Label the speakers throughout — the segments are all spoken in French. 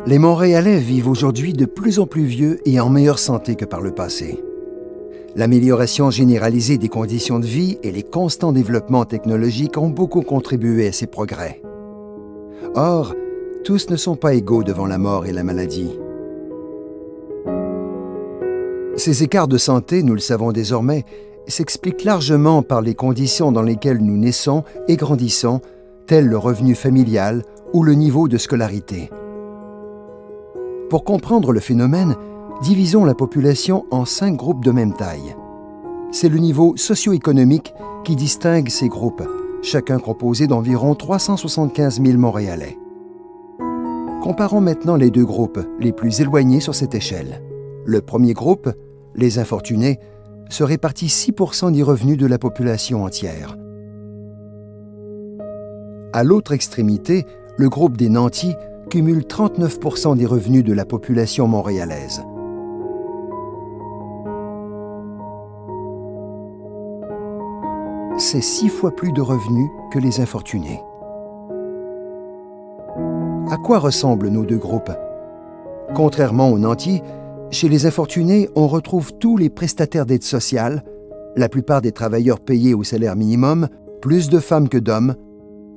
Speaker 1: Les Montréalais vivent aujourd'hui de plus en plus vieux et en meilleure santé que par le passé. L'amélioration généralisée des conditions de vie et les constants développements technologiques ont beaucoup contribué à ces progrès. Or, tous ne sont pas égaux devant la mort et la maladie. Ces écarts de santé, nous le savons désormais, s'expliquent largement par les conditions dans lesquelles nous naissons et grandissons, telles le revenu familial ou le niveau de scolarité. Pour comprendre le phénomène, divisons la population en 5 groupes de même taille. C'est le niveau socio-économique qui distingue ces groupes, chacun composé d'environ 375 000 Montréalais. Comparons maintenant les 2 groupes les plus éloignés sur cette échelle. Le premier groupe, les infortunés, se répartit 6 % des revenus de la population entière. À l'autre extrémité, le groupe des nantis cumule 39 % des revenus de la population montréalaise. C'est 6 fois plus de revenus que les infortunés. À quoi ressemblent nos 2 groupes? Contrairement aux nantis, chez les infortunés, on retrouve tous les prestataires d'aide sociale, la plupart des travailleurs payés au salaire minimum, plus de femmes que d'hommes,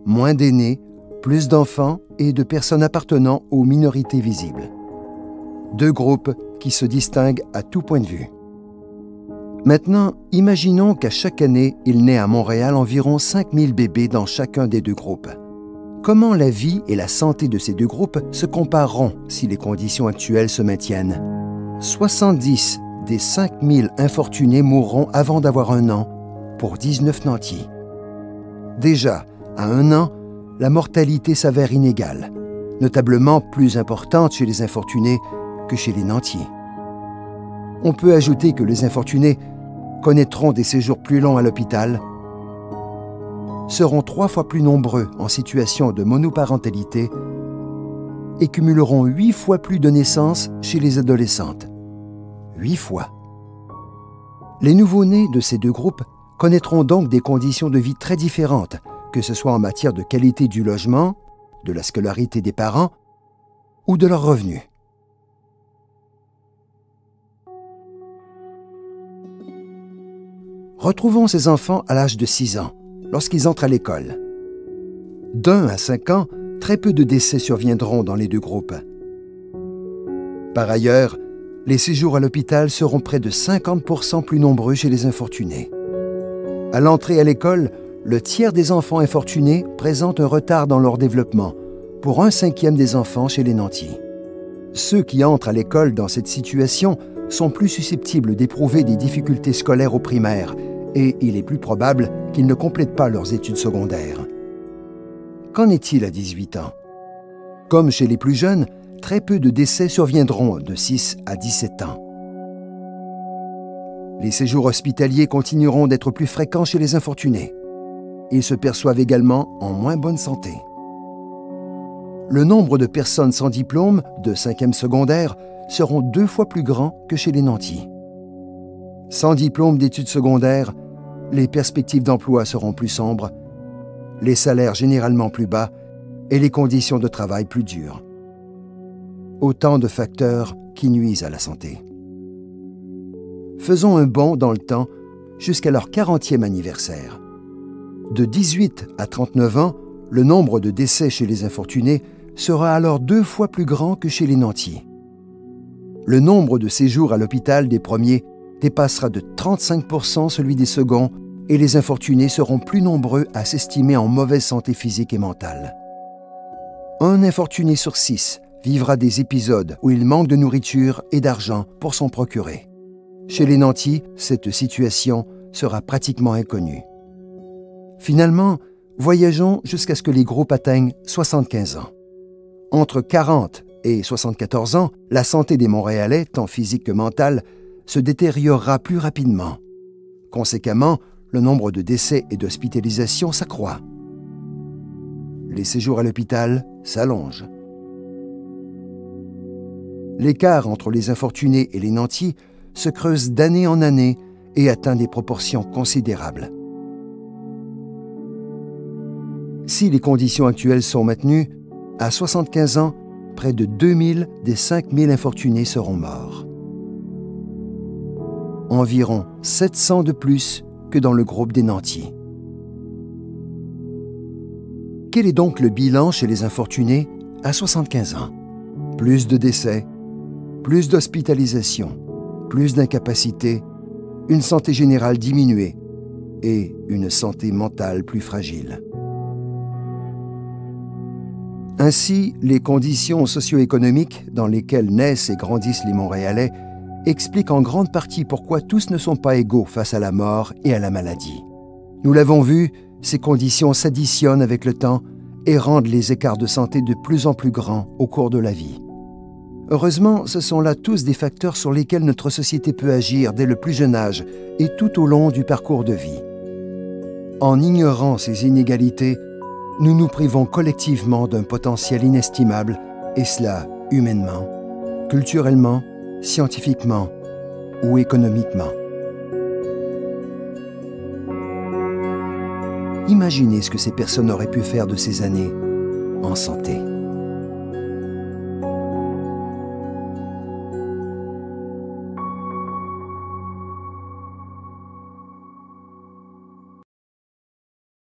Speaker 1: moins d'aînés, plus d'enfants et de personnes appartenant aux minorités visibles. 2 groupes qui se distinguent à tout point de vue. Maintenant, imaginons qu'à chaque année, il naît à Montréal environ 5 000 bébés dans chacun des 2 groupes. Comment la vie et la santé de ces 2 groupes se compareront si les conditions actuelles se maintiennent? 70 des 5 000 infortunés mourront avant d'avoir 1 an, pour 19 nantis. Déjà, à 1 an, la mortalité s'avère inégale, notablement plus importante chez les infortunés que chez les nantis. On peut ajouter que les infortunés connaîtront des séjours plus longs à l'hôpital, seront 3 fois plus nombreux en situation de monoparentalité et cumuleront 8 fois plus de naissances chez les adolescentes. 8 fois. Les nouveau-nés de ces 2 groupes connaîtront donc des conditions de vie très différentes, que ce soit en matière de qualité du logement, de la scolarité des parents ou de leurs revenus. Retrouvons ces enfants à l'âge de 6 ans, lorsqu'ils entrent à l'école. D'1 à 5 ans, très peu de décès surviendront dans les 2 groupes. Par ailleurs, les séjours à l'hôpital seront près de 50 % plus nombreux chez les infortunés. À l'entrée à l'école, le tiers des enfants infortunés présentent un retard dans leur développement, pour 1/5 des enfants chez les nantis. Ceux qui entrent à l'école dans cette situation sont plus susceptibles d'éprouver des difficultés scolaires au primaire et il est plus probable qu'ils ne complètent pas leurs études secondaires. Qu'en est-il à 18 ans? Comme chez les plus jeunes, très peu de décès surviendront de 6 à 17 ans. Les séjours hospitaliers continueront d'être plus fréquents chez les infortunés. Ils se perçoivent également en moins bonne santé. Le nombre de personnes sans diplôme de 5e secondaire seront 2 fois plus grands que chez les nantis. Sans diplôme d'études secondaires, les perspectives d'emploi seront plus sombres, les salaires généralement plus bas et les conditions de travail plus dures. Autant de facteurs qui nuisent à la santé. Faisons un bond dans le temps jusqu'à leur 40e anniversaire. De 18 à 39 ans, le nombre de décès chez les infortunés sera alors 2 fois plus grand que chez les nantis. Le nombre de séjours à l'hôpital des premiers dépassera de 35 % celui des seconds et les infortunés seront plus nombreux à s'estimer en mauvaise santé physique et mentale. Un infortuné sur 6 vivra des épisodes où il manque de nourriture et d'argent pour s'en procurer. Chez les nantis, cette situation sera pratiquement inconnue. Finalement, voyageons jusqu'à ce que les groupes atteignent 75 ans. Entre 40 et 74 ans, la santé des Montréalais, tant physique que mentale, se détériorera plus rapidement. Conséquemment, le nombre de décès et d'hospitalisations s'accroît. Les séjours à l'hôpital s'allongent. L'écart entre les infortunés et les nantis se creuse d'année en année et atteint des proportions considérables. Si les conditions actuelles sont maintenues, à 75 ans, près de 2000 des 5000 infortunés seront morts. Environ 700 de plus que dans le groupe des nantis. Quel est donc le bilan chez les infortunés à 75 ans? Plus de décès, plus d'hospitalisations, plus d'incapacités, une santé générale diminuée et une santé mentale plus fragile. Ainsi, les conditions socio-économiques dans lesquelles naissent et grandissent les Montréalais expliquent en grande partie pourquoi tous ne sont pas égaux face à la mort et à la maladie. Nous l'avons vu, ces conditions s'additionnent avec le temps et rendent les écarts de santé de plus en plus grands au cours de la vie. Heureusement, ce sont là tous des facteurs sur lesquels notre société peut agir dès le plus jeune âge et tout au long du parcours de vie. En ignorant ces inégalités, nous nous privons collectivement d'un potentiel inestimable, et cela humainement, culturellement, scientifiquement ou économiquement. Imaginez ce que ces personnes auraient pu faire de ces années en santé.